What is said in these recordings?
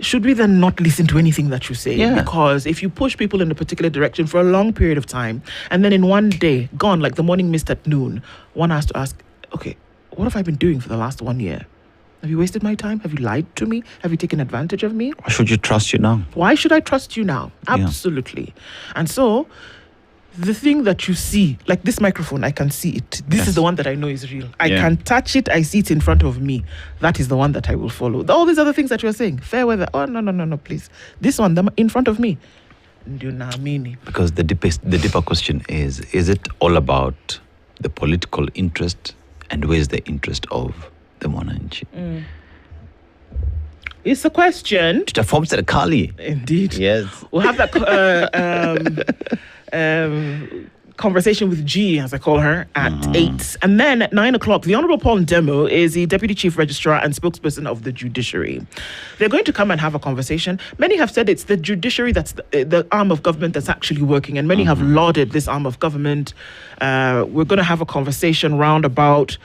should we then not listen to anything that you say? Yeah. Because if you push people in a particular direction for a long period of time, and then in one day, gone, like the morning mist at noon, one has to ask, okay, what have I been doing for the last 1 year? Have you wasted my time? Have you lied to me? Have you taken advantage of me? Why should you trust you now? Why should I trust you now? Absolutely. And so, the thing that you see, like this microphone, I can see it. This is the one that I know is real. I can touch it. I see it in front of me. That is the one that I will follow. All these other things that you're saying, fair weather. Oh, no, please. This one, in front of me. Because the deeper question is it all about the political interest, and where's the interest of the monarchy? It's a question. Kali. Indeed. Yes. We'll have that conversation with G, as I call her, at 8. And then at 9 o'clock, the Honourable Paul Ndemo is the Deputy Chief Registrar and spokesperson of the Judiciary. They're going to come and have a conversation. Many have said it's the Judiciary that's the arm of government that's actually working, and many have lauded this arm of government. We're going to have a conversation round about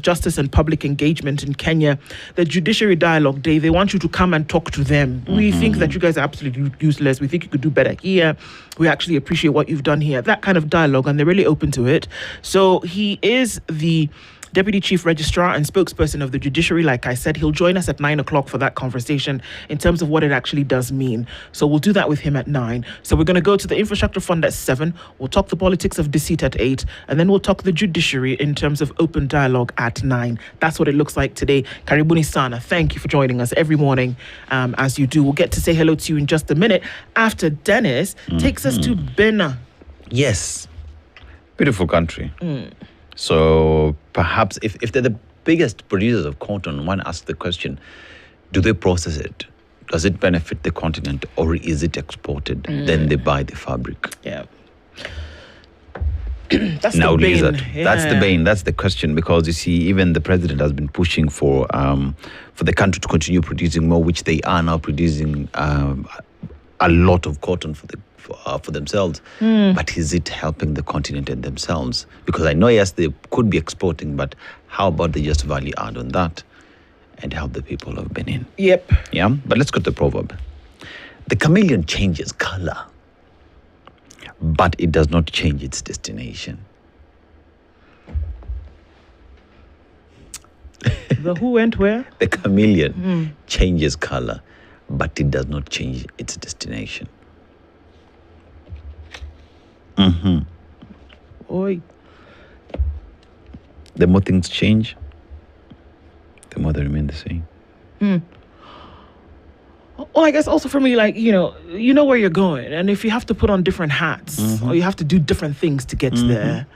justice and public engagement in Kenya. The Judiciary Dialogue Day, they want you to come and talk to them. We think that you guys are absolutely useless. We think you could do better here. We actually appreciate what you've done here. That kind of dialogue, and they're really open to it. So he is the Deputy Chief Registrar and spokesperson of the Judiciary. Like I said, he'll join us at 9 o'clock for that conversation in terms of what it actually does mean. So we'll do that with him at 9. So we're going to go to the Infrastructure Fund at 7. We'll talk the politics of deceit at 8. And then we'll talk the Judiciary in terms of open dialogue at 9. That's what it looks like today. Karibuni Sana, thank you for joining us every morning as you do. We'll get to say hello to you in just a minute after Dennis takes us to Benin. Yes. Beautiful country. So perhaps if they're the biggest producers of cotton, one asks the question, do they process it? Does it benefit the continent, or is it exported? Then they buy the fabric. Yeah. That's now, the bane. Lizard, that's the bane. That's the question, because you see, even the president has been pushing for the country to continue producing more, which they are now producing a lot of cotton for themselves. But is it helping the continent and themselves? Because I know, yes, they could be exporting, but how about they just value add on that and help the people of Benin? Yep. Yeah, but let's go to the proverb. The chameleon changes color, but it does not change its destination. The who went where? The chameleon changes color, but it does not change its destination. Oi. The more things change, the more they remain the same. Well, I guess also for me, like, you know where you're going. And if you have to put on different hats or you have to do different things to get there,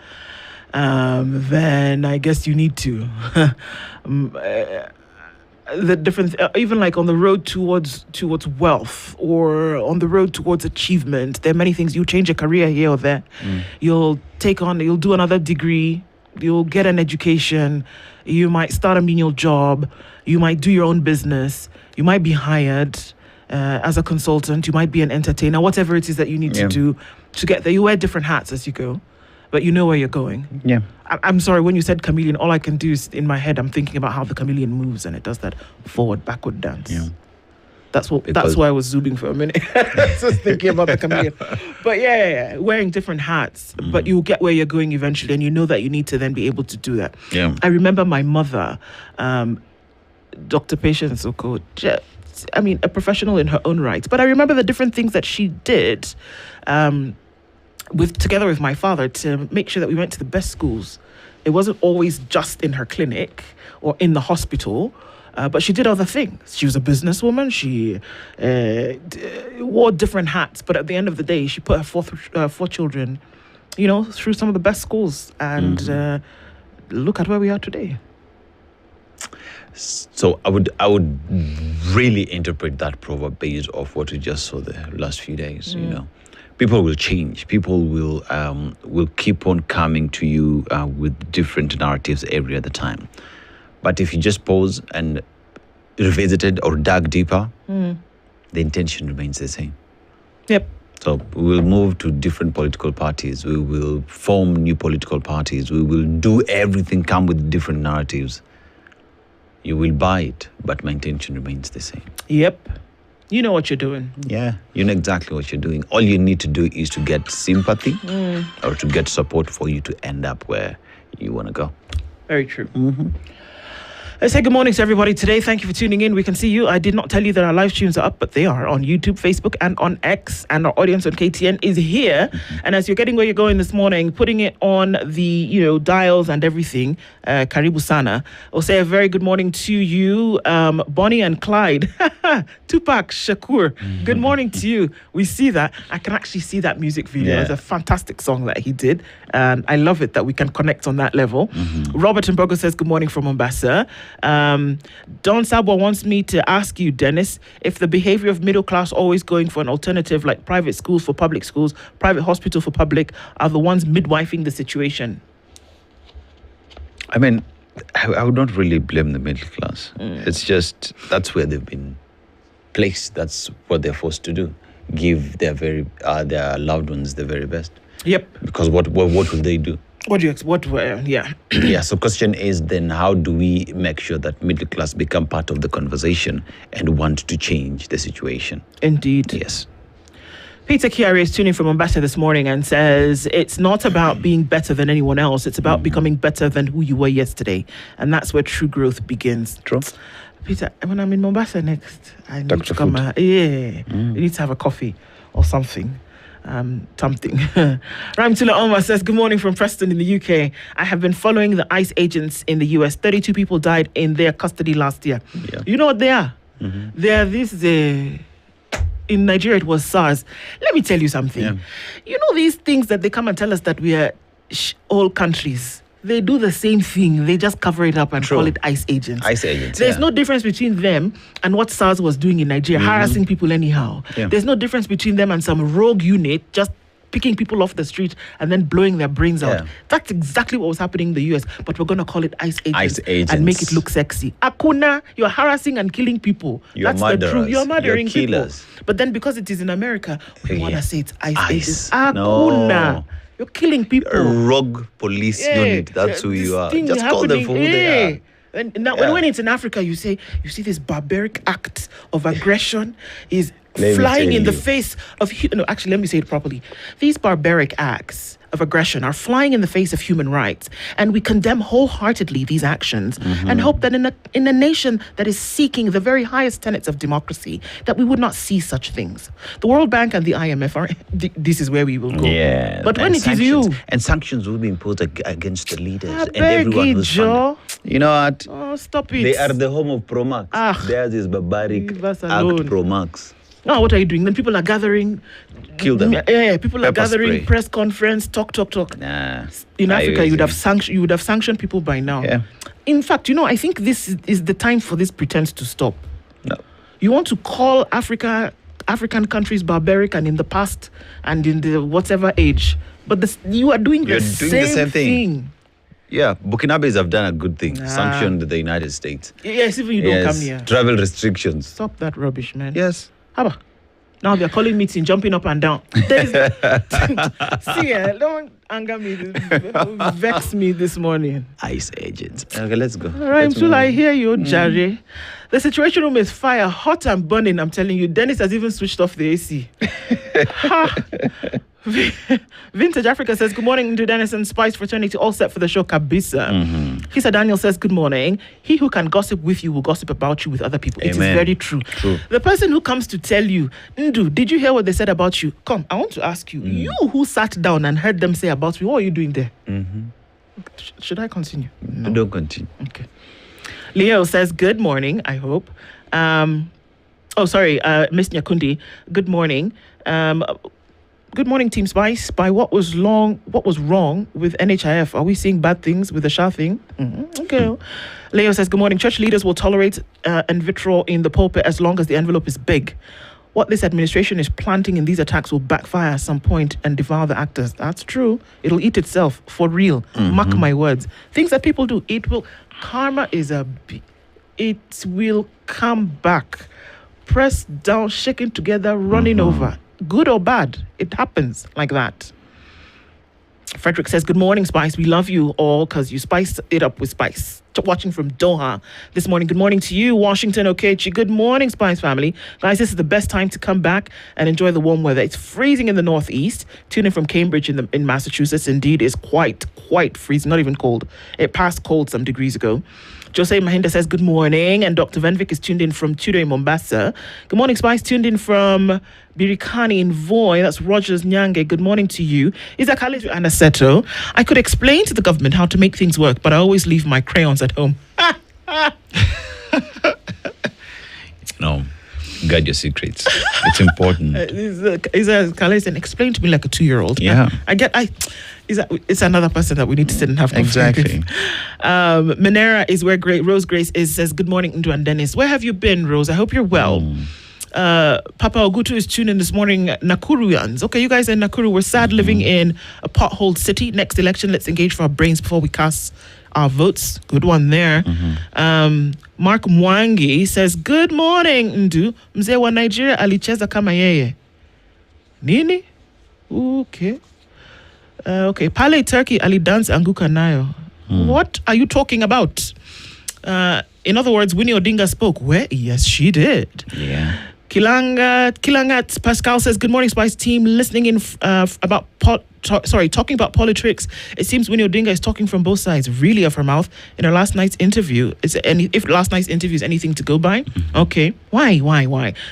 then I guess you need to. The different, even like on the road towards wealth or on the road towards achievement, there are many things. You change a career here or there. You'll do another degree. You'll get an education. You might start a menial job. You might do your own business. You might be hired as a consultant. You might be an entertainer. Whatever it is that you need to do to get there. You wear different hats as you go, but you know where you're going. Yeah. I'm sorry, when you said chameleon, all I can do is, in my head, I'm thinking about how the chameleon moves, and it does that forward, backward dance. Yeah. That's why I was zooming for a minute. Just thinking about the chameleon. But yeah, wearing different hats, but you'll get where you're going eventually, and you know that you need to then be able to do that. Yeah. I remember my mother, Dr. Patience Oko, a professional in her own right, but I remember the different things that she did together with my father to make sure that we went to the best schools. It wasn't always just in her clinic or in the hospital, but she did other things. She was a businesswoman. She wore different hats, but at the end of the day, she put her four children, through some of the best schools. And look at where we are today. So I would really interpret that proverb based off what we just saw the last few days. People will change. People will keep on coming to you with different narratives every other time. But if you just pause and revisited or dug deeper, the intention remains the same. Yep. So we will move to different political parties. We will form new political parties. We will do everything, come with different narratives. You will buy it, but my intention remains the same. Yep. You know what you're doing. Yeah, you know exactly what you're doing. All you need to do is to get sympathy or to get support for you to end up where you want to go. Very true. Let's say good morning to everybody today. Thank you for tuning in. We can see you. I did not tell you that our live streams are up, but they are on YouTube, Facebook, and on X. And our audience on KTN is here. And as you're getting where you're going this morning, putting it on the dials and everything, Karibu Sana, I'll say a very good morning to you, Bonnie and Clyde, Tupac Shakur. Good morning to you. We see that. I can actually see that music video. Yeah. It's a fantastic song that he did. And I love it that we can connect on that level. Robert Mbogo says good morning from Mombasa. Don Sabwa wants me to ask you, Dennis, if the behavior of middle class always going for an alternative like private schools for public schools, private hospital for public, are the ones midwifing the situation. I mean, I would not really blame the middle class. It's just that's where they've been placed. That's what they're forced to do. Give their loved ones the very best. Yep. Because what will they do? Yeah. Yeah, so question is then how do we make sure that middle class become part of the conversation and want to change the situation? Indeed. Yes. Peter Chiari is tuning from Mombasa this morning and says it's not about being better than anyone else. It's about becoming better than who you were yesterday. And that's where true growth begins. True. Peter, when I'm in Mombasa next, I need Dr. to come. Food. We need to have a coffee or something. Ramtula Omar says, good morning from Preston in the UK. I have been following the ICE agents in the US. 32 people died in their custody last year. Yeah. You know what they are? They are in Nigeria, it was SARS. Let me tell you something. Yeah. You know these things that they come and tell us that we are all countries. They do the same thing. They just cover it up and call it ICE agents. ICE agents, There's no difference between them and what SARS was doing in Nigeria, harassing people anyhow. Yeah. There's no difference between them and some rogue unit just picking people off the street and then blowing their brains out. Yeah. That's exactly what was happening in the US, but we're going to call it ICE agents, ICE agents. and make it look sexy. Akuna, you're harassing and killing people. You're That's murderers. the truth. You're murdering You're people. killers. But then because it is in America, we want to say it's ICE agents. ICE. Akuna. No. You're killing people. A rogue police unit. That's who you are. Just call them for who they are. And now, when it's in Africa, you see this barbaric act of aggression is flying in the face of... No, actually, let me say it properly. These barbaric acts of aggression are flying in the face of human rights. And we condemn wholeheartedly these actions and hope that in a nation that is seeking the very highest tenets of democracy, that we would not see such things. The World Bank and the IMF are... This is where we will go. Yeah. But when it is you... And sanctions will be imposed against the leaders I and beg everyone who's Joe. funded. You know what? Oh, stop it. They are the home of Promax. Theirs is barbaric Leave us act alone. Promax. No, what are you doing? Then people are gathering. Kill them. Yeah, people are Pepper gathering, spray. press conference, talk. Nah. In Africa, you would have sanctioned people by now. Yeah. In fact, I think this is the time for this pretense to stop. No. You want to call African countries barbaric and in the past and in the whatever age, but you are doing the same thing. Yeah, Burkinabes have done a good thing. Sanctioned the United States. Yes, even you don't come here. Travel restrictions. Stop that rubbish, man. Yes. Haba. Now they're calling meeting, jumping up and down. See, don't anger me, vex me this morning. ICE agents. Okay, let's go. All right, Mtula, I hear you, Jare. The situation room is fire, hot and burning, I'm telling you. Dennis has even switched off the AC. Vintage Africa says, good morning to Dennis and Spice Fraternity, all set for the show, Kabisa. Kisa Daniel says, good morning. He who can gossip with you will gossip about you with other people. Amen. It is very true. The person who comes to tell you, Ndu, did you hear what they said about you? Come, I want to ask you, you who sat down and heard them say about me, what are you doing there? Should I continue? No. Don't continue. Okay. Leo says, good morning, I hope. Miss Nyakundi, good morning. Good morning, Team Spice. By what was wrong with NHIF? Are we seeing bad things with the SHA thing? Okay. Leo says, good morning. Church leaders will tolerate and vitriol in the pulpit as long as the envelope is big. What this administration is planting in these attacks will backfire at some point and devour the actors. That's true. It'll eat itself for real. Mark my words. Things that people do, karma is it will come back. Pressed down, shaken together, running over. Good or bad, it happens like that. Frederick says, good morning, Spice. We love you all because you spice it up with spice. Watching from Doha this morning. Good morning to you, Washington Okechi. Good morning, Spice family. Guys, this is the best time to come back and enjoy the warm weather. It's freezing in the northeast. Tuning from Cambridge in Massachusetts. Indeed, is quite freezing. Not even cold. It passed cold some degrees ago. Jose Mahinda says, good morning. And Dr. Venvik is tuned in from Tudo in Mombasa. Good morning, Spice. Tuned in from Birikani in Voi. That's Rogers Nyange. Good morning to you. Isakale to Anaseto. I could explain to the government how to make things work, but I always leave my crayons at home. No, guard your secrets. It's important. Isakale said, explain to me like a 2-year-old. Yeah. It's another person that we need to sit and have Exactly. Minera is where Rose Grace is, says, good morning, Ndu and Dennis. Where have you been, Rose? I hope you're well. Papa Ogutu is tuned in this morning. Nakuruyans. Okay, you guys in Nakuru, we're sad living in a potholed city. Next election, let's engage for our brains before we cast our votes. Good one there. Mark Mwangi says, good morning, Ndu. Mzee wa Nigeria alicheza kama yeye. Nini? Okay. Okay, Pale Turkey Ali dance anguka nayo. What are you talking about? In other words, Winnie Odinga spoke. Where? Yes, she did. Yeah. Kilangat Pascal says, good morning, Spice team. Listening in talking about politics. It seems Winnie Odinga is talking from both sides, really, of her mouth in her last night's interview. If last night's interview is anything to go by? Okay. Why?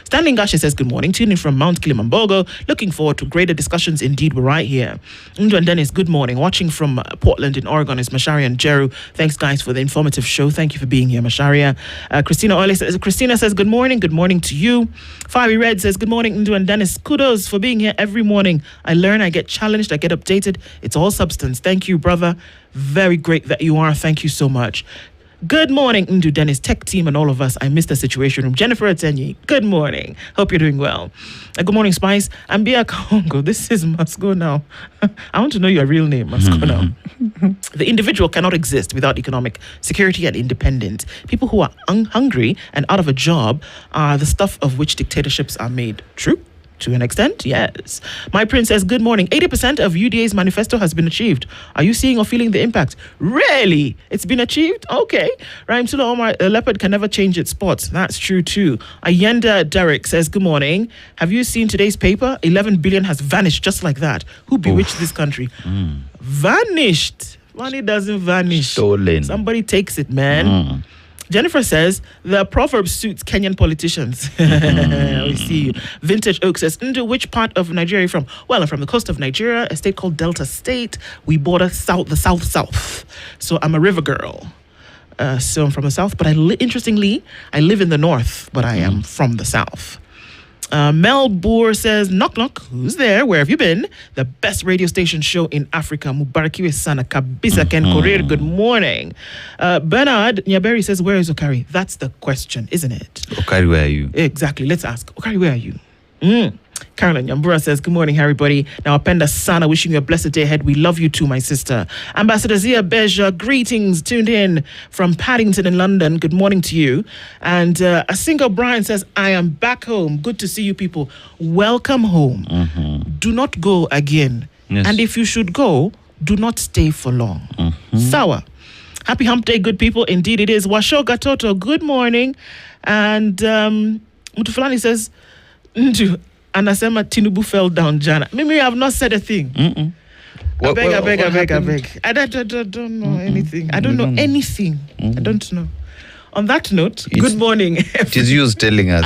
Stanley Ngashe says, good morning. Tuning from Mount Kilimanjaro. Looking forward to greater discussions. Indeed, we're right here. Ndu and Dennis, good morning. Watching from Portland in Oregon is Masharia and Jeru. Thanks, guys, for the informative show. Thank you for being here, Masharia. Christina says, good morning. Good morning to you. Fiery Red says, good morning, Ndu and Dennis. Kudos for being here every morning. I learn, I get challenged, I get updated. It's all substance. Thank you, brother. Very great that you are. Thank you so much. Good morning, Ndu, Dennis, tech team, and all of us. I missed the situation room. Jennifer Atenyi, good morning. Hope you're doing well. Good morning, Spice. Ambia Kongo, this is Must Go Now. I want to know your real name, Must Go Now. The individual cannot exist without economic security and independence. People who are hungry and out of a job are the stuff of which dictatorships are made. True? To an extent, yes. My Prince says, good morning. 80% of UDA's manifesto has been achieved. Are you seeing or feeling the impact? Really? It's been achieved? Okay. Raim Sula Omar, a leopard can never change its spots. That's true too. Ayenda Derek says, good morning. Have you seen today's paper? 11 billion has vanished just like that. Who bewitched this country? Vanished. Money doesn't vanish. Stolen. Somebody takes it, man. Jennifer says, the proverb suits Kenyan politicians. We see you. Vintage Oak says, Ndu, which part of Nigeria are you from? Well, I'm from the coast of Nigeria, a state called Delta State. We border the south. So I'm a river girl. So I'm from the south, but interestingly, I live in the north, but I am from the south. Mel Boer says, knock knock, who's there? Where have you been? The best radio station show in Africa. Mubarakiwe sana kabisa Ken Korir. Good morning. Bernard Nyaberi says, where is Okari? That's the question, isn't it? Okari, where are you? Exactly. Let's ask. Okari, where are you? Caroline Yambura says, good morning, everybody. Now, Apenda Sana, wishing you a blessed day ahead. We love you too, my sister. Ambassador Zia Beja, greetings, tuned in from Paddington in London. Good morning to you. And a single Brian says, I am back home. Good to see you people. Welcome home. Do not go again. Yes. And if you should go, do not stay for long. Sawa. Happy hump day, good people. Indeed it is. Washoga Toto, good morning. And Mutufulani says, Ndu, Anasema Tinubu fell down jana. Mimi, I have not said a thing. I beg. I don't know anything. I don't know anything. I don't know. On that note, good morning. It is you telling us.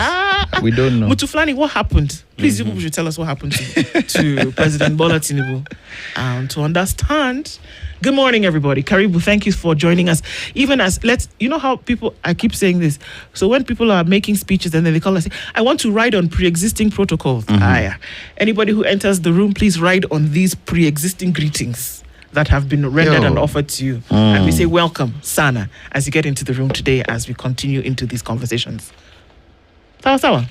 We don't know. Mutufulani, what happened? Please, you should tell us what happened to President Bola Tinubu. To understand. Good morning, everybody. Karibu, thank you for joining us. Even as, you know how people, I keep saying this. So when people are making speeches and then they call us, I want to ride on pre-existing protocols. Anybody who enters the room, please ride on these pre-existing greetings that have been rendered and offered to you. And we say, welcome, Sana, as you get into the room today as we continue into these conversations. Sawa.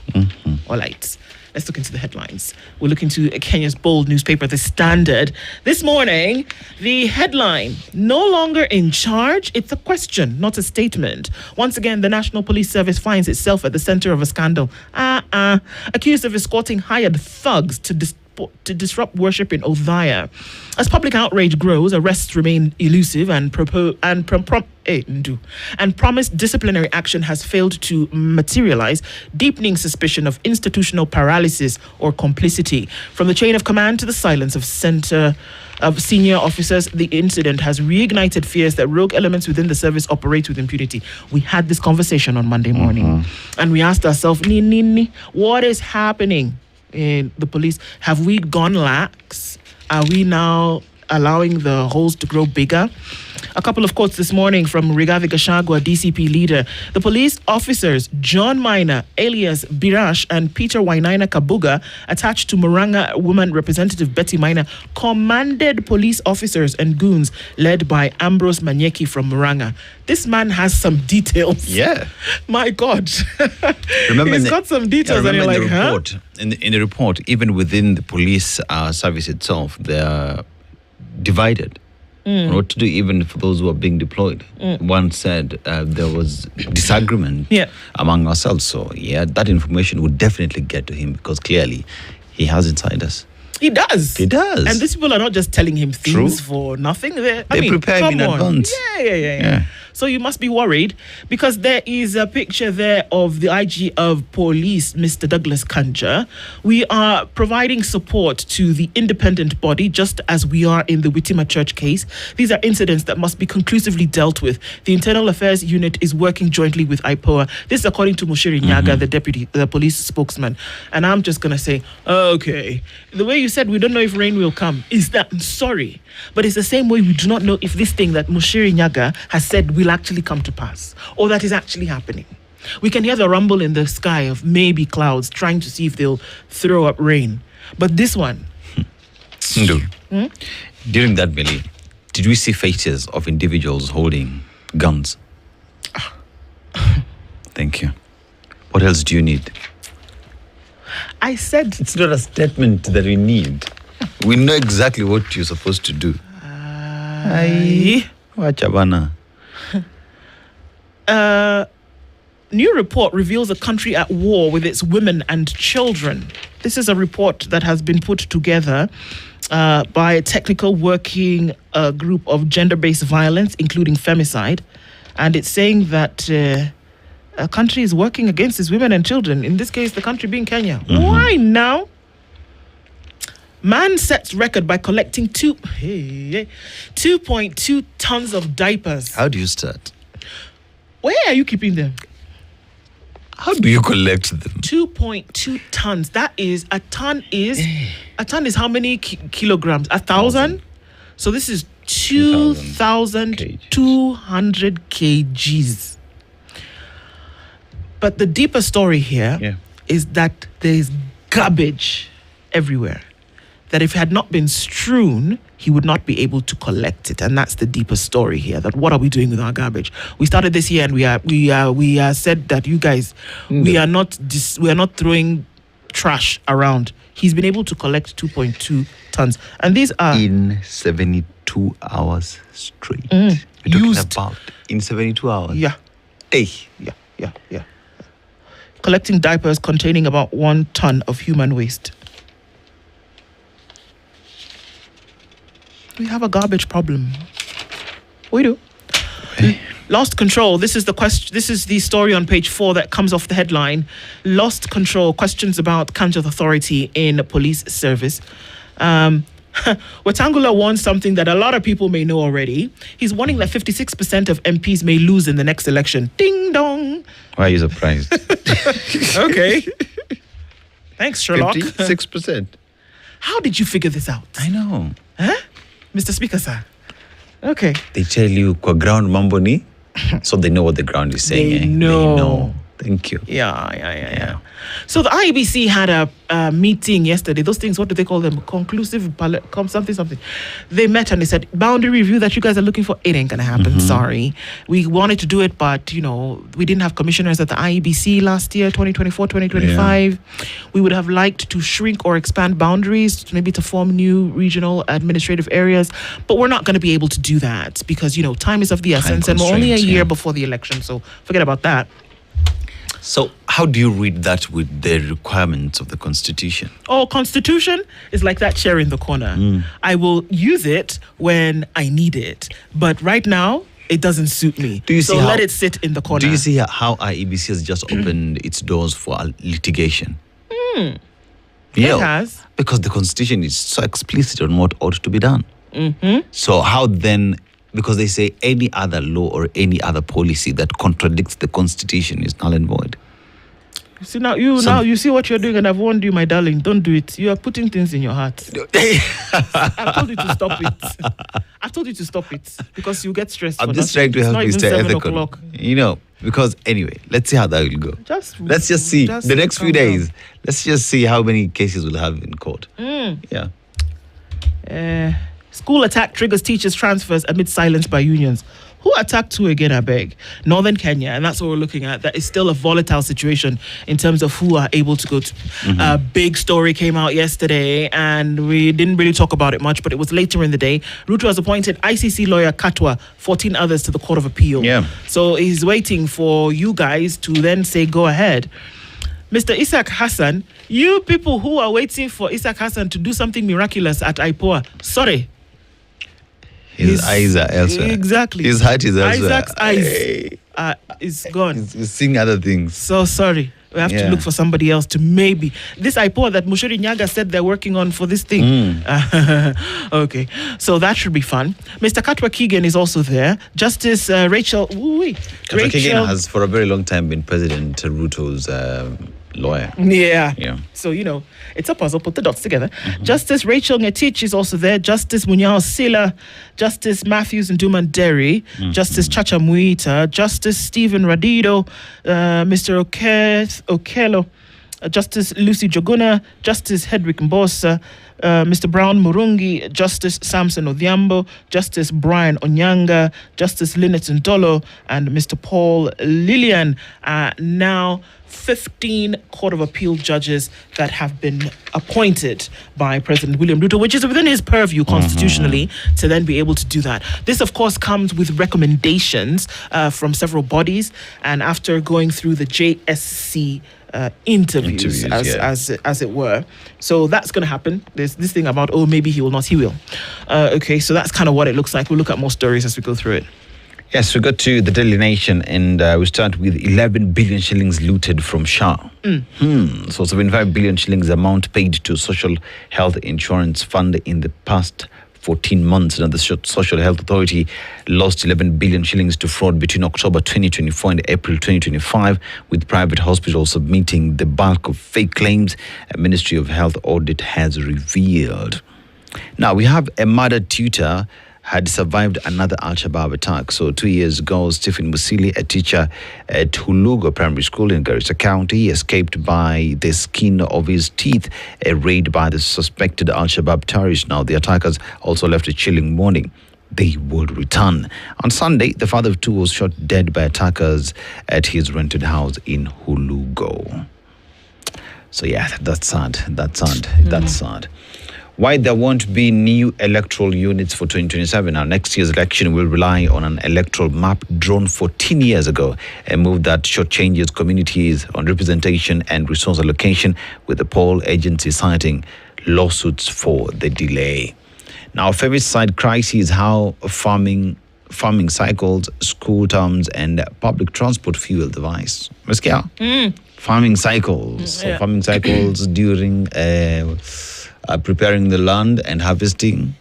All right. Let's look into the headlines. We're looking to Kenya's bold newspaper, The Standard. This morning, the headline, no longer in charge. It's a question, not a statement. Once again, the National Police Service finds itself at the center of a scandal. Accused of escorting hired thugs to disrupt worship in Othaya. As public outrage grows, arrests remain elusive, and promised disciplinary action has failed to materialize, deepening suspicion of institutional paralysis or complicity. From the chain of command to the silence of senior officers, the incident has reignited fears that rogue elements within the service operate with impunity. We had this conversation on Monday morning, and we asked ourselves, what is happening in the police? Have we gone lax? Are we now allowing the holes to grow bigger? A couple of quotes this morning from Rigathi Gachagua, DCP leader. The police officers, John Minor, alias Birash, and Peter Wainaina Kabuga, attached to Murang'a woman representative Betty Minor, commanded police officers and goons led by Ambrose Manyeki from Murang'a. This man has some details. Yeah. My God. Remember He's got some details, and you're like, report, huh? In the report, even within the police service itself, they're divided on what to do, even for those who are being deployed. One said there was disagreement among ourselves. So, that information would definitely get to him, because clearly he has insiders. He does. He does. And these people are not just telling him things for nothing. They prepare him in advance. Yeah. So you must be worried, because there is a picture there of the IG of police, Mr. Douglas Kanja. We are providing support to the independent body, just as we are in the Witima Church case. These are incidents that must be conclusively dealt with. The Internal Affairs Unit is working jointly with IPOA. This is according to Mushiri Nyaga, the police spokesman. And I'm just going to say, okay, the way you said we don't know if rain will come, is that, I'm sorry, but it's the same way we do not know if this thing that Mushiri Nyaga has said will actually come to pass, or that is actually happening. We can hear the rumble in the sky of maybe clouds trying to see if they'll throw up rain. But this one... During that melee, did we see faces of individuals holding guns? Thank you. What else do you need? I said... It's not a statement that we need. We know exactly what you're supposed to do. Wachabana. New report reveals a country at war with its women and children. This is a report that has been put together by a technical working group of gender-based violence, including femicide. And it's saying that a country is working against its women and children. In this case, the country being Kenya. Why now? Man sets record by collecting 2.2 tons of diapers. How do you start? Where are you keeping them? How do you collect them? 2.2 tons. That is, a ton is how many kilograms? 1,000? So this is 2,200 kgs. But the deeper story here is that there is garbage everywhere. That if it had not been strewn, he would not be able to collect it. And that's the deeper story here, that what are we doing with our garbage? We started this year, and we said that you guys, we are not throwing trash around. He's been able to collect 2.2 tons. And these are... in 72 hours straight. We're talking about in 72 hours. Yeah. Hey. Yeah. Collecting diapers containing about 1 ton of human waste. We have a garbage problem. We do. Lost control. This is the question. This is the story on page 4 that comes off the headline. Lost control. Questions about Kanja's authority in police service. Wetangula wants something that a lot of people may know already. He's warning that 56% of MPs may lose in the next election. Ding dong. Why are you surprised? Okay. Thanks, Sherlock. 56%. How did you figure this out? I know. Huh? Mr. Speaker, sir. Okay. They tell you kwa ground mambo ni, so they know what the ground is saying. They know. Thank you. Yeah. So the IEBC had a meeting yesterday. Those things, what do they call them? Conclusive, something. They met and they said, boundary review that you guys are looking for, it ain't going to happen. Sorry. We wanted to do it, but, we didn't have commissioners at the IEBC last year, 2024, 2025. Yeah. We would have liked to shrink or expand boundaries, maybe to form new regional administrative areas. But we're not going to be able to do that because, time is of the essence. And we're only a year before the election. So forget about that. So how do you read that with the requirements of the Constitution? Oh, Constitution is like that chair in the corner. I will use it when I need it. But right now, it doesn't suit me. Let it sit in the corner. Do you see how IEBC has just opened its doors for litigation? It has. Because the Constitution is so explicit on what ought to be done. So how then, because they say any other law or any other policy that contradicts the Constitution is null and void. See now you see what you're doing, and I've warned you, my darling, don't do it. You are putting things in your heart. I've told you to stop it. I've told you to stop it because you get stressed. I'm just trying to help Mr. Ethical. Because anyway, let's see how that will go. Let's just see the next few days. Let's just see how many cases we'll have in court. Yeah. School attack triggers teachers' transfers amid silence by unions. Who attacked who again, I beg? Northern Kenya, and that's what we're looking at. That is still a volatile situation in terms of who are able to go to. A big story came out yesterday, and we didn't really talk about it much, but it was later in the day. Ruto has appointed ICC lawyer Katwa, 14 others to the Court of Appeal. Yeah. So he's waiting for you guys to then say, go ahead. Mr. Isaac Hassan, you people who are waiting for Isaac Hassan to do something miraculous at IPOA, sorry. His eyes are elsewhere. Exactly. His heart is elsewhere. Isaac's eyes is gone. He's seeing other things. So sorry. We have to look for somebody else to maybe. This IPOA that Mushiri Nyaga said they're working on for this thing. Okay. So that should be fun. Mr. Katwa Keegan is also there. Justice Rachel. Katwa Keegan has for a very long time been President Ruto's lawyer. Yeah. So, it's a puzzle. Put the dots together. Justice Rachel Ngetich is also there. Justice Munyao Sila. Justice Matthews Nduman Derry. Justice Chacha Muita. Justice Stephen Radido. Mr. Okelo. Justice Lucy Joguna. Justice Hedrick Mbosa. Mr. Brown Murungi, Justice Samson Odhiambo, Justice Brian Onyanga, Justice Lynette Ndolo, and Mr. Paul Lillian. Now 15 Court of Appeal judges that have been appointed by President William Ruto, which is within his purview constitutionally to then be able to do that. This, of course, comes with recommendations from several bodies, and after going through the JSC interviews as it were. So that's going to happen. There's this thing about, maybe he will not, he will. Okay, so that's kind of what it looks like. We'll look at more stories as we go through it. Yes, we got to the Daily Nation, and we start with 11 billion shillings looted from SHA. So 75 billion shillings amount paid to Social Health Insurance Fund in the past 14 months. Now, the Social Health Authority lost 11 billion shillings to fraud between October 2024 and April 2025, with private hospitals submitting the bulk of fake claims, a Ministry of Health audit has revealed. Now, we have a murdered tutor had survived another Al-Shabaab attack. So 2 years ago, Stephen Musili, a teacher at Hulugo Primary School in Garissa County, escaped by the skin of his teeth, a raid by the suspected Al-Shabaab terrorists. Now, the attackers also left a chilling warning. They would return. On Sunday, the father of two was shot dead by attackers at his rented house in Hulugo. So yeah, that's sad. That's sad. Why there won't be new electoral units for 2027. Our next year's election will rely on an electoral map drawn 14 years ago, a move that shortchanges communities on representation and resource allocation, with the poll agency citing lawsuits for the delay. Now, femicide crisis, how farming cycles, school terms, and public transport fuel the vice. Farming cycles. So farming cycles during preparing the land and harvesting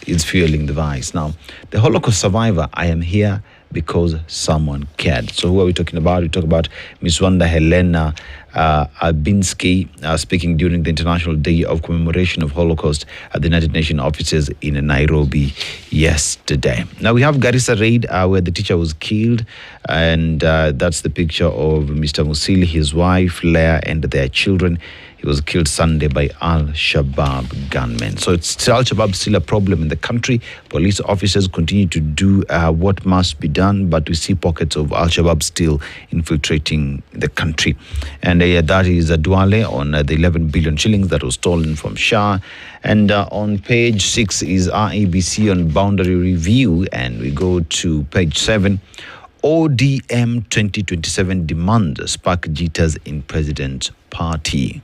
is fueling the vice. Now, the Holocaust survivor, I am here because someone cared. So who are we talking about? We talk about Miss Wanda Helena Albinsky speaking during the International Day of Commemoration of Holocaust at the United Nations offices in Nairobi yesterday. Now, we have Garissa raid where the teacher was killed, and that's the picture of Mr. Musili, his wife, Leah, and their children. He was killed Sunday by Al-Shabaab gunmen. So it's Al-Shabaab still a problem in the country. Police officers continue to do what must be done, but we see pockets of Al-Shabaab still infiltrating the country. And that is Duale on the 11 billion shillings that was stolen from SHA. And on page 6 is RABC on boundary review. And we go to page 7. ODM 2027 demand spark jitters in president's party.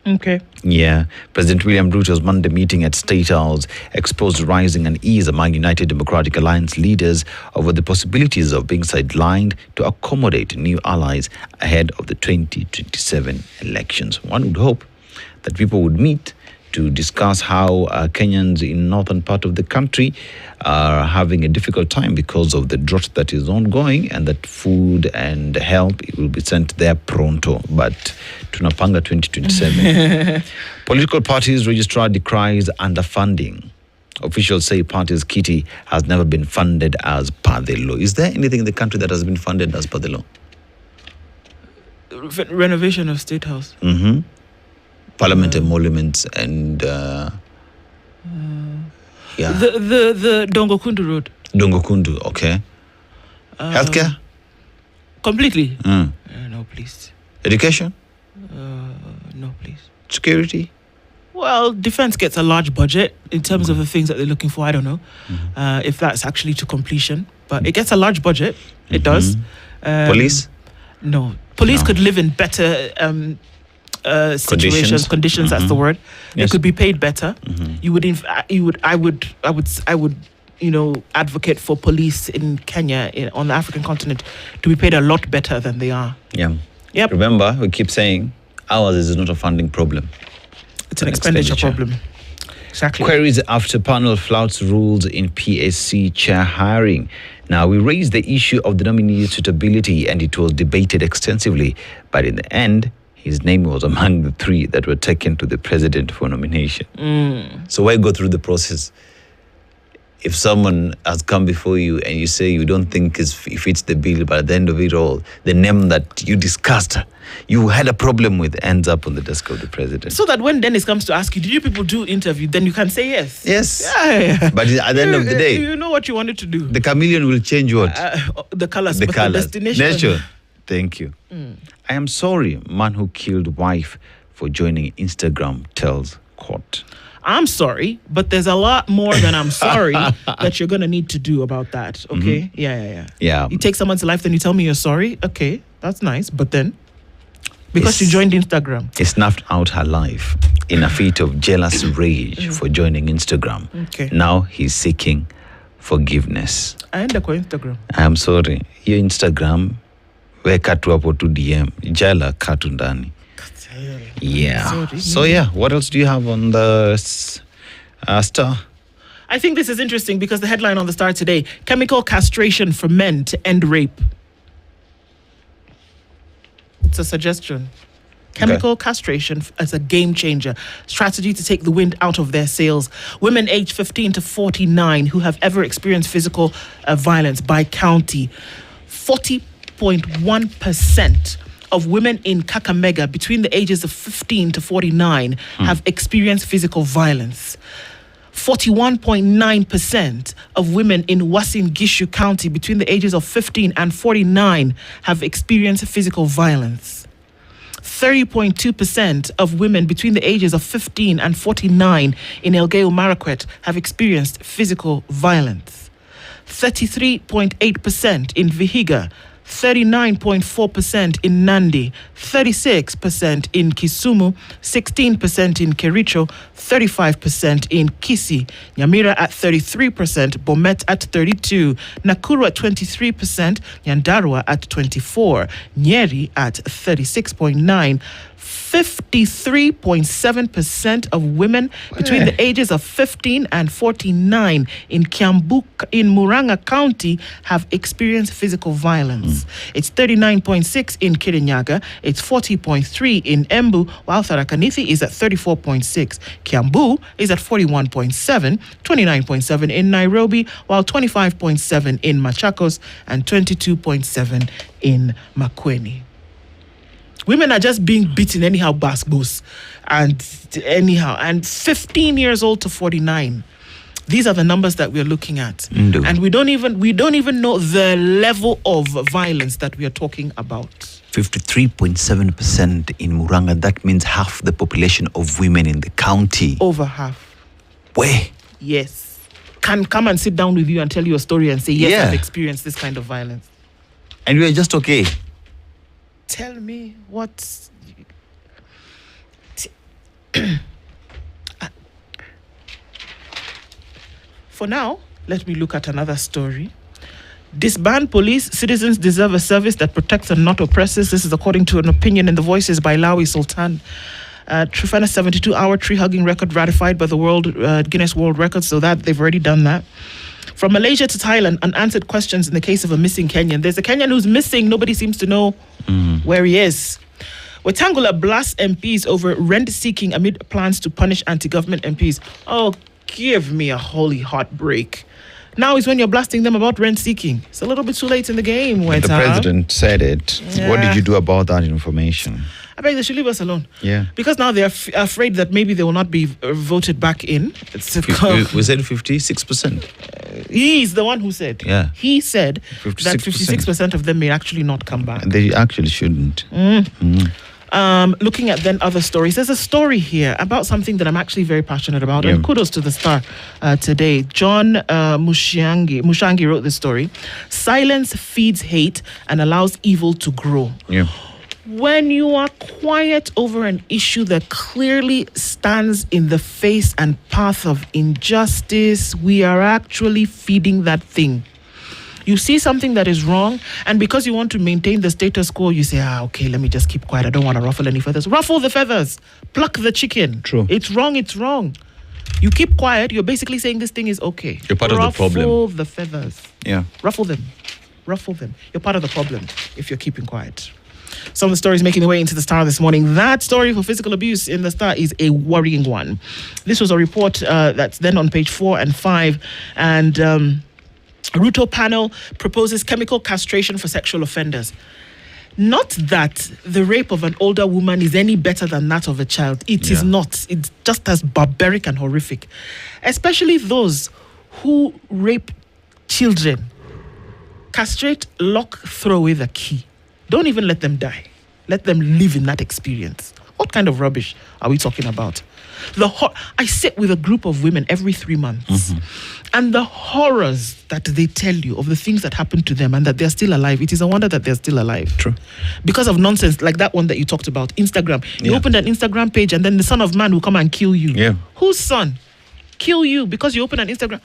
Okay. Yeah. President William Ruto's Monday meeting at State House exposed rising unease among United Democratic Alliance leaders over the possibilities of being sidelined to accommodate new allies ahead of the 2027 elections. One would hope that people would meet to discuss how Kenyans in northern part of the country are having a difficult time because of the drought that is ongoing, and that food and help will be sent there pronto. But tunapanga 2027. Political parties registrar decries underfunding. Officials say party's kitty has never been funded as per the law. Is there anything in the country that has been funded as per the law? Renovation of State House. Mm-hmm. Parliament emoluments and the Dongokundu Road. Dongokundu, okay. Healthcare? Completely. Mm. No, please. Education? No, please. Security? Well, defense gets a large budget in terms of the things that they're looking for. I don't know if that's actually to completion, but it gets a large budget. It does. Police? No. Police could live in better situations, conditions. That's the word. Yes. They could be paid better. I would advocate for police in Kenya, on the African continent, to be paid a lot better than they are. Yeah. Yep. Remember, we keep saying ours is not a funding problem. It's an expenditure problem. Exactly. Queries after panel flouts rules in PSC chair hiring. Now, we raised the issue of the nominee's suitability, and it was debated extensively. But in the end, his name was among the three that were taken to the president for nomination. So why go through the process? If someone has come before you and you say you don't think it fits the bill, but at the end of it all, the name that you discussed, you had a problem with, ends up on the desk of the president. So that when Dennis comes to ask you, did you people do interview, then you can say yes. Yes. Yeah. But at the end of the day, you know what you wanted to do. the chameleon will change what? The colors, The but colors. the destination. Nature. Thank you. I am sorry, man who killed wife for joining Instagram tells court. I'm sorry, but there's a lot more than I'm sorry that you're going to need to do about that, okay? Yeah. You take someone's life, then you tell me you're sorry? Okay, that's nice, but then, because you joined Instagram. He snuffed out her life in a fit of jealous rage for joining Instagram. Okay. Now he's seeking forgiveness. Aenda kwa Instagram. I'm sorry, your Instagram, weka tu hapo tu DM, jala katu ndani. Yeah. Sorry. So yeah, what else do you have on the Star? I think this is interesting because the headline on the Star today: chemical castration for men to end rape. It's a suggestion. Chemical castration as a game changer strategy to take the wind out of their sails. Women aged 15 to 49 who have ever experienced physical violence by county, 40.1% of women in Kakamega between the ages of 15 to 49 have experienced physical violence. 41.9% of women in Uasin Gishu County between the ages of 15 and 49 have experienced physical violence. 30.2% of women between the ages of 15 and 49 in Elgeyo Marakwet have experienced physical violence. 33.8% in Vihiga, 39.4% in Nandi, 36% in Kisumu, 16% in Kericho, 35% in Kisii, Nyamira at 33%, Bomet at 32%, Nakuru at 23%, Nyandarua at 24%, Nyeri at 36.9%, 53.7% of women between the ages of 15 and 49 in Kiambu, in Murang'a County, have experienced physical violence. It's 39.6% in Kirinyaga, it's 40.3% in Embu, while Tharaka-Nithi is at 34.6%. Kiambu is at 41.7%, 29.7% in Nairobi, while 25.7% in Machakos and 22.7% in Makueni. Women are just being beaten anyhow, basketballs, and 15 years old to 49. These are the numbers that we're looking at, and we don't even know the level of violence that we are talking about. 53.7% in Murang'a. That means half the population of women in the county. Over half. Where? Yes. Can come and sit down with you and tell you a story and say, yes, I've experienced this kind of violence. And we are just okay. Tell me what. For now, let me look at another story. Disband police. Citizens deserve a service that protects and not oppresses. This is according to an opinion in the Voices by Lawi Sultan. Trifana's 72-hour tree-hugging record ratified by the Guinness World Records, so that they've already done that. From Malaysia to Thailand, unanswered questions in the case of a missing Kenyan. There's a Kenyan who's missing. Nobody seems to know where he is. Wetangula blasts MPs over rent-seeking amid plans to punish anti-government MPs. Oh, give me a holy heartbreak. Now is when you're blasting them about rent-seeking. It's a little bit too late in the game, Weta. The president said it. Yeah. What did you do about that information? I beg they should leave us alone. Yeah. Because now they're afraid that maybe they will not be voted back in. We said 56%. He's the one who said. Yeah. He said 56%. that 56% of them may actually not come back. They actually shouldn't. Looking at then other stories, there's a story here about something that I'm actually very passionate about, and kudos to the Star today. John Mushangi wrote this story. Silence feeds hate and allows evil to grow. Yeah. When you are quiet over an issue that clearly stands in the face and path of injustice, we are actually feeding that thing. You see something that is wrong, and because you want to maintain the status quo, you say, okay, let me just keep quiet. I don't want to ruffle any feathers. Ruffle the feathers. Pluck the chicken. True. It's wrong. You keep quiet. You're basically saying this thing is okay. You're part of the problem. Ruffle the feathers. Yeah. Ruffle them. You're part of the problem if you're keeping quiet. Some of the stories making their way into the Star this morning. That story for physical abuse in the Star is a worrying one. This was a report that's then on page 4 and 5. And Ruto panel proposes chemical castration for sexual offenders. Not that the rape of an older woman is any better than that of a child. It is not. It's just as barbaric and horrific. Especially those who rape children. Castrate, lock, throw away the key. Don't even let them die. Let them live in that experience. What kind of rubbish are we talking about? I sit with a group of women every 3 months. And the horrors that they tell you of the things that happen to them and that they're still alive, it is a wonder that they're still alive. True. Because of nonsense like that one that you talked about, Instagram. You opened an Instagram page and then the son of man will come and kill you. Yeah. Whose son? Kill you because you open an Instagram.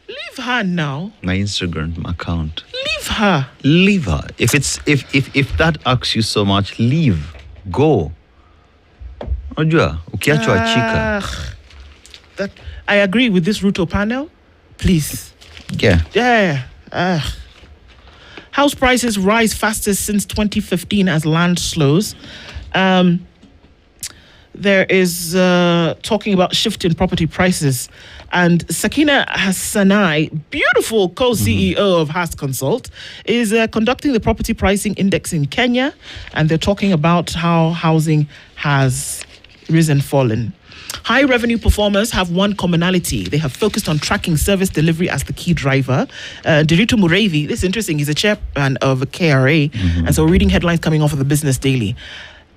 Leave her now. My Instagram account. Leave her. Leave her. If that asks you so much, leave. Go. Unajua, ukiachwa chika. That I agree with this Ruto panel. Please. Yeah. House prices rise fastest since 2015 as land slows. There is talking about shift in property prices. And Sakina Hassanai, beautiful co-CEO of Has Consult, is conducting the property pricing index in Kenya. And they're talking about how housing has risen, fallen. High revenue performers have one commonality. They have focused on tracking service delivery as the key driver. Dirito Mureithi, this is interesting, he's a chairman of a KRA. And so we're reading headlines coming off of the Business Daily.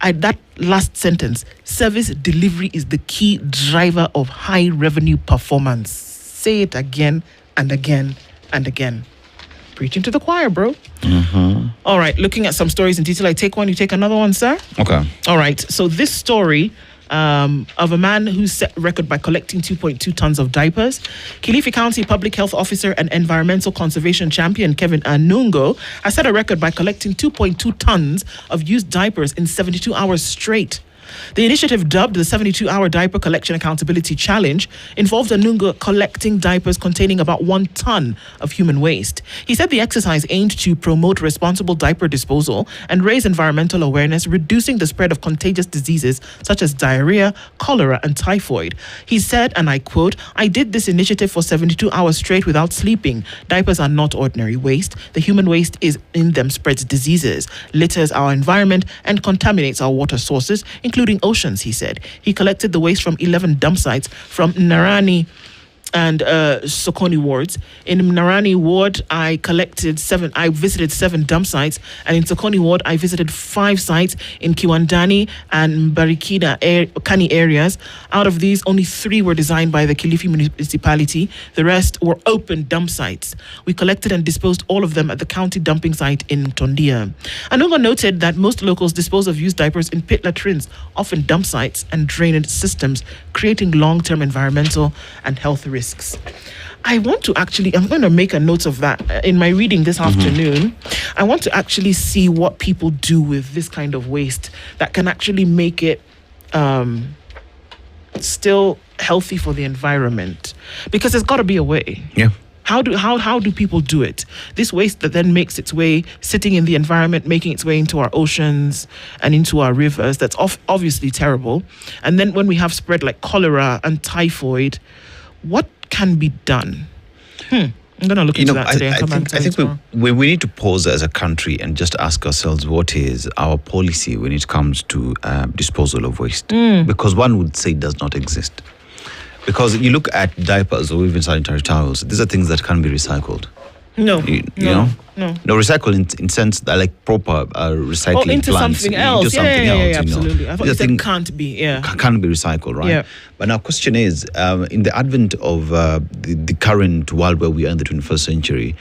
That last sentence, service delivery is the key driver of high revenue performance. Say it again and again and again. Preaching to the choir, bro. All right, looking at some stories in detail. I take one, you take another one, sir? Okay. All right, so this story of a man who set a record by collecting 2.2 tons of diapers. Kilifi County Public Health Officer and Environmental Conservation Champion Kevin Anungo has set a record by collecting 2.2 tons of used diapers in 72 hours straight. The initiative, dubbed the 72-Hour Diaper Collection Accountability Challenge, involved Anungo collecting diapers containing about 1 ton of human waste. He said the exercise aimed to promote responsible diaper disposal and raise environmental awareness, reducing the spread of contagious diseases such as diarrhea, cholera, and typhoid. He said, and I quote, "I did this initiative for 72 hours straight without sleeping. Diapers are not ordinary waste. The human waste in them spreads diseases, litters our environment, and contaminates our water sources, including oceans," he said. He collected the waste from 11 dump sites from Narani, and Sokoni wards. In Mnarani ward, I visited 7 dump sites, and in Sokoni ward, I visited 5 sites in Kiwandani and Barikina Kani areas. Out of these, only 3 were designed by the Kilifi municipality. The rest were open dump sites. We collected and disposed all of them at the county dumping site in Tondia. Anunga noted that most locals dispose of used diapers in pit latrines, often dump sites and drainage systems, creating long-term environmental and health risks. I'm going to make a note of that in my reading this afternoon. I want to actually see what people do with this kind of waste that can actually make it still healthy for the environment, because there's got to be a way. Yeah. How do people do it? This waste that then makes its way, sitting in the environment, making its way into our oceans and into our rivers, that's obviously terrible. And then when we have spread like cholera and typhoid, what can be done? I'm going to look into that today and come back to I think we need to pause as a country and just ask ourselves, what is our policy when it comes to disposal of waste? Because one would say it does not exist. Because you look at diapers or even sanitary towels, these are things that can be recycled. No, No, recycle in sense that like proper recycling into plants. Something else. Into something else, absolutely. I thought you said can't be. Can't be recycled, right? Yeah. But now, question is, in the advent of the current world where we are in the 21st century,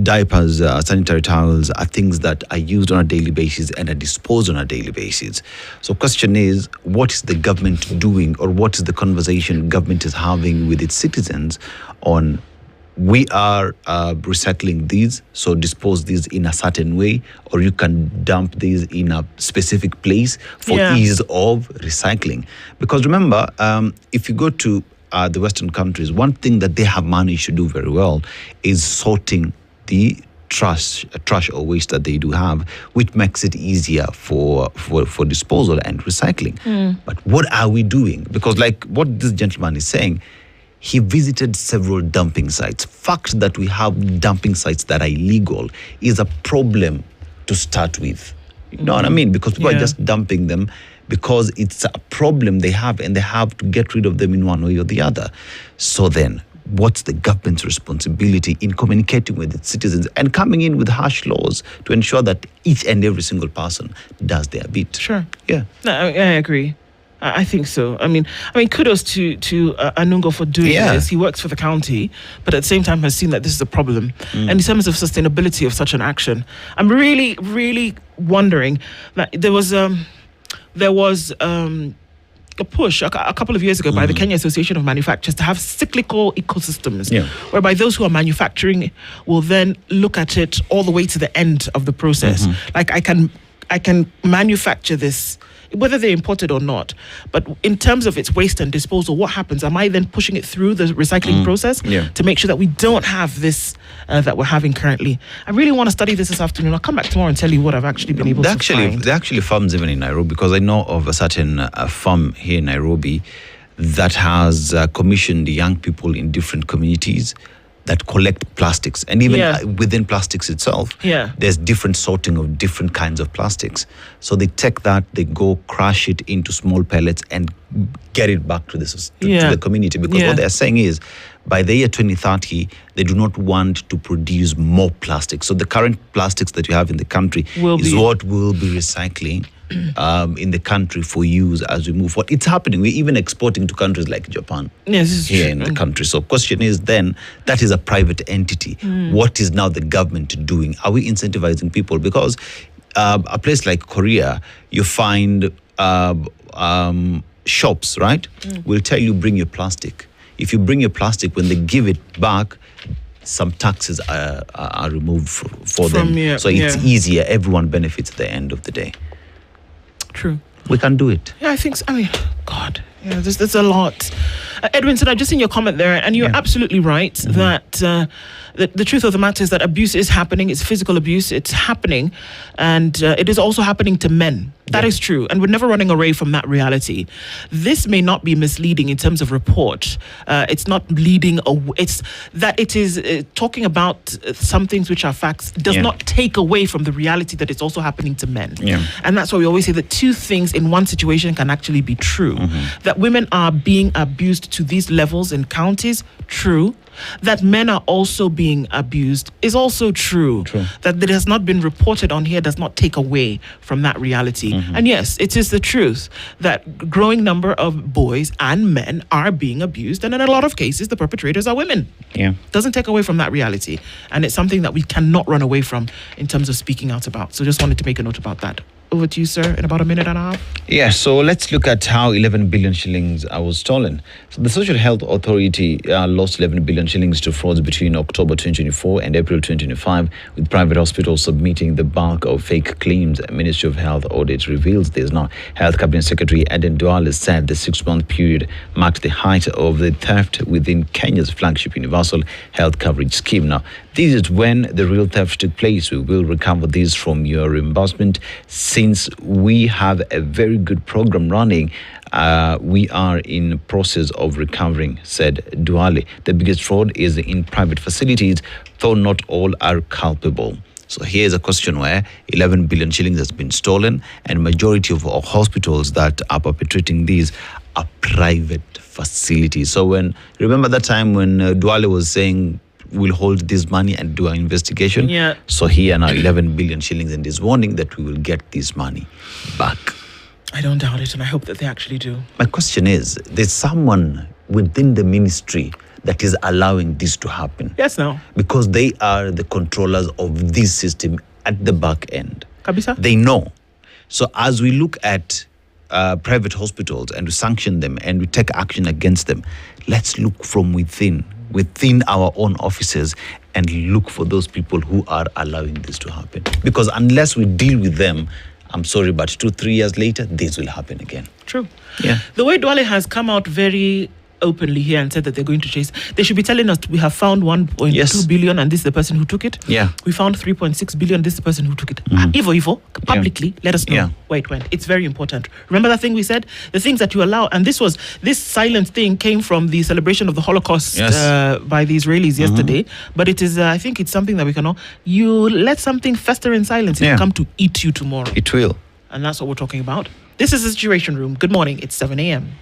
diapers, sanitary towels are things that are used on a daily basis and are disposed on a daily basis. So, question is, what is the government doing, or what is the conversation government is having with its citizens on? We are recycling these, so dispose these in a certain way, or you can dump these in a specific place for ease of recycling. Because remember, if you go to the Western countries, one thing that they have managed to do very well is sorting the trash or waste that they do have, which makes it easier for disposal and recycling. But what are we doing? Because like what this gentleman is saying, he visited several dumping sites. Fact that we have dumping sites that are illegal is a problem to start with. You know what I mean? Because people are just dumping them because it's a problem they have, and they have to get rid of them in one way or the other. So then, what's the government's responsibility in communicating with its citizens and coming in with harsh laws to ensure that each and every single person does their bit? Sure. Yeah. No, I agree. I think so. I mean, kudos to Anungo for doing this. He works for the county, but at the same time has seen that this is a problem. And in terms of sustainability of such an action, I'm really, really wondering that there was a push a couple of years ago by the Kenya Association of Manufacturers to have cyclical ecosystems, whereby those who are manufacturing will then look at it all the way to the end of the process. Like I can manufacture this, whether they're imported or not, but in terms of its waste and disposal, what happens? Am I then pushing it through the recycling process to make sure that we don't have this that we're having currently? I really want to study this afternoon. I'll come back tomorrow and tell you what I've actually been able to find. There are actually farms even in Nairobi, because I know of a certain farm here in Nairobi that has commissioned young people in different communities that collect plastics, and even within plastics itself, there's different sorting of different kinds of plastics. So they take that, they go crush it into small pellets and get it back to the community, because what they're saying is, by the year 2030, they do not want to produce more plastic. So the current plastics that you have in the country is what we'll be recycling in the country for use as we move forward. It's happening. We're even exporting to countries like Japan here in the country. So question is then, that is a private entity. What is now the government doing? Are we incentivizing people? Because a place like Korea, you find shops, right? Will tell you, bring your plastic. If you bring your plastic, when they give it back, some taxes are removed for them. So it's easier. Everyone benefits at the end of the day. True. We can do it. Yeah, I think so. I mean, God, there's a lot. Edwin said, I've just seen your comment there, and you're absolutely right that the truth of the matter is that abuse is happening. It's physical abuse. It's happening, and it is also happening to men. That is true. And we're never running away from that reality. This may not be misleading in terms of report. It's not leading away. It's that it is talking about some things which are facts does not take away from the reality that it's also happening to men. Yeah. And that's why we always say that two things in one situation can actually be true. That women are being abused to these levels in counties, true. That men are also being abused is also true. That it has not been reported on here does not take away from that reality. And yes, it is the truth that growing number of boys and men are being abused, and in a lot of cases the perpetrators are women. Doesn't take away from that reality, and it's something that we cannot run away from in terms of speaking out about. So just wanted to make a note about that. Over to you, sir, in about a minute and a half. Yeah, so let's look at how 11 billion shillings was stolen. So the Social Health Authority lost 11 billion shillings to frauds between October 2024 and April 2025, with private hospitals submitting the bulk of fake claims. Ministry of Health audit reveals this. Now, Health Cabinet Secretary Aden Duale said the 6-month period marked the height of the theft within Kenya's flagship universal health coverage scheme. Now, this is when the real theft took place. We will recover this from your reimbursement. Since we have a very good program running, we are in process of recovering, said Duale. The biggest fraud is in private facilities, though not all are culpable. So here's a question where 11 billion shillings has been stolen, and majority of our hospitals that are perpetrating these are private facilities. So remember that time when Duale was saying, we'll hold this money and do an investigation. So here now 11 billion shillings, and is warning that we will get this money back. I don't doubt it, and I hope that they actually do. My question is, there's someone within the ministry that is allowing this to happen. Yes, now. Because they are the controllers of this system at the back end. Kabisa? They know. So as we look at private hospitals and we sanction them and we take action against them, let's look from within our own offices and look for those people who are allowing this to happen. Because unless we deal with them, I'm sorry, but 2-3 years later, this will happen again. True. Yeah. The way Duale has come out very openly here and said that they're going to chase, they should be telling us we have found 1.2 billion and this is the person who took it. Yeah. We found 3.6 billion, this is the person who took it. Ivo, publicly, let us know where it went. It's very important. Remember that thing we said? The things that you allow, and this silent thing came from the celebration of the Holocaust by the Israelis yesterday. But it is, I think it's something that we can all, you let something fester in silence, it will come to eat you tomorrow. It will. And that's what we're talking about. This is the Situation Room. Good morning. It's 7 a.m.